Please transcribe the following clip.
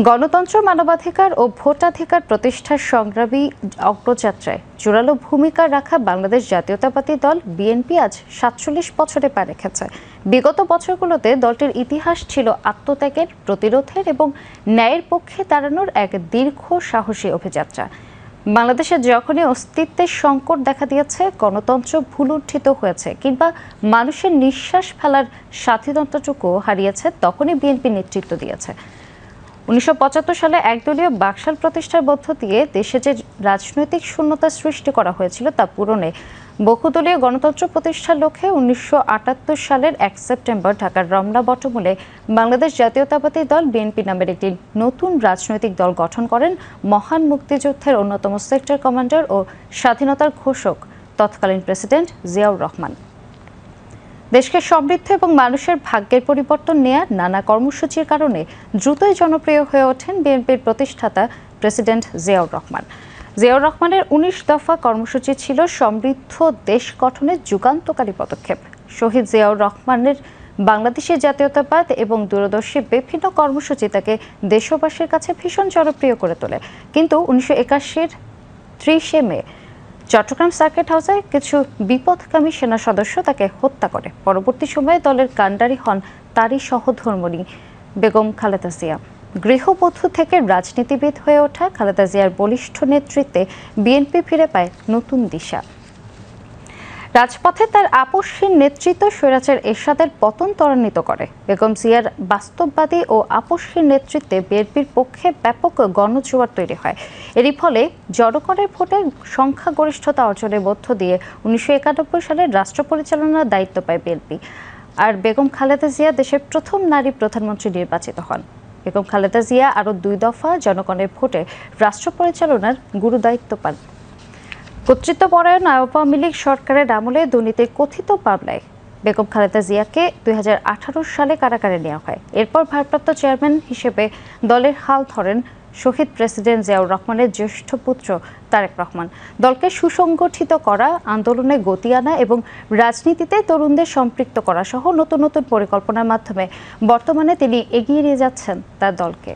গণতন্ত্র, মানবাধিকার ও ভোটাধিকার প্রতিষ্ঠার সংগ্রামী অগ্রযাত্রায় জোরালো ভূমিকা রাখা বাংলাদেশ জাতীয়তাবাদী দল বিএনপি আজ ৪৭ বছরে পা রেখেছে। বিগত বছরগুলোতে দলটির ইতিহাস ছিল আত্মত্যাগের, প্রতিরোধের এবং ন্যায়ের পক্ষে দাঁড়ানোর এক দীর্ঘ সাহসী অভিযাত্রা। বাংলাদেশের যখনই অস্তিত্বের সংকট দেখা দিয়েছে, গণতন্ত্র ভুলুণ্ঠিত হয়েছে কিংবা মানুষের নিঃশ্বাস ফেলার স্বাধীনতাটুকু হারিয়েছে, তখনই বিএনপি নেতৃত্ব দিয়েছে। ১৯৭৫ সালে একদলীয় বাকশাল প্রতিষ্ঠার মধ্য দিয়ে দেশে যে রাজনৈতিক শূন্যতা সৃষ্টি করা হয়েছিল তা পূরণে বহুদলীয় গণতন্ত্র প্রতিষ্ঠার লক্ষ্যে ১৯৭৮ সালের ১ সেপ্টেম্বর ঢাকার রমনা বটমূলে বাংলাদেশ জাতীয়তাবাদী দল বিএনপি নামের একটি নতুন রাজনৈতিক দল গঠন করেন মহান মুক্তিযুদ্ধের অন্যতম সেক্টর কমান্ডার ও স্বাধীনতার ঘোষক তৎকালীন প্রেসিডেন্ট জিয়াউর রহমান। দেশকে সমৃদ্ধ এবং মানুষের ভাগ্যের পরিবর্তন নেয়া নানা কর্মসূচির কারণে দ্রুতই জনপ্রিয় হয়ে ওঠেন বিএনপির প্রতিষ্ঠাতা প্রেসিডেন্ট জিয়াউর রহমান। জিয়াউর রহমানের ১৯ দফা কর্মসূচি ছিল সমৃদ্ধ দেশ গঠনের যুগান্তকারী পদক্ষেপ। শহীদ জিয়াউর রহমানের বাংলাদেশের জাতীয়তাবাদ এবং দূরদর্শী বিভিন্ন কর্মসূচি তাকে দেশবাসীর কাছে ভীষণ জনপ্রিয় করে তোলে। কিন্তু ১৯৮১-র ৩০ মে চট্টগ্রাম সার্কিট হাউসে কিছু বিপথগামী সেনা সদস্য তাকে হত্যা করে। পরবর্তী সময়ে দলের কাণ্ডারি হন তারই সহধর্মিণী বেগম খালেদা জিয়া। গৃহবধূ থেকে রাজনীতিবিদ হয়ে ওঠা খালেদা জিয়ার বলিষ্ঠ নেতৃত্বে বিএনপি ফিরে পায় নতুন দিশা। রাজপথে তার আপসহীন নেতৃত্ব স্বৈরাচার এরশাদের পতন ত্বরান্বিত করে। বেগম জিয়ার বাস্তববাদী ও আপসহীন নেতৃত্বে বিএনপির পক্ষে ব্যাপক গণজোয়ার তৈরি হয়। এরই ফলে জনগণের ভোটে সংখ্যাগরিষ্ঠতা অর্জনের মধ্য দিয়ে ১৯৯১ সালে রাষ্ট্র পরিচালনার দায়িত্ব পায় বিএনপি। আর বেগম খালেদা জিয়া দেশের প্রথম নারী প্রধানমন্ত্রী নির্বাচিত হন। বেগম খালেদা জিয়া আরও ২ দফা জনগণের ভোটে রাষ্ট্র পরিচালনার গুরুদায়িত্ব পান। কর্তৃত্বপরায়ণ আওয়ামী লীগ সরকারের আমলে দুর্নীতির কথিত মামলায় বেগম খালেদা জিয়াকে ২০১৮ সালে কারাগারে নেওয়া হয়। এরপর ভারপ্রাপ্ত চেয়ারম্যান হিসেবে দলের হাল ধরেন শহীদ প্রেসিডেন্ট জিয়াউর রহমানের জ্যেষ্ঠ পুত্র তারেক রহমান। দলকে সুসংগঠিত করা, আন্দোলনে গতি আনা এবং রাজনীতিতে তরুণদের সম্পৃক্ত করা সহ নতুন নতুন পরিকল্পনার মাধ্যমে বর্তমানে তিনি এগিয়ে নিয়ে যাচ্ছেন তার দলকে।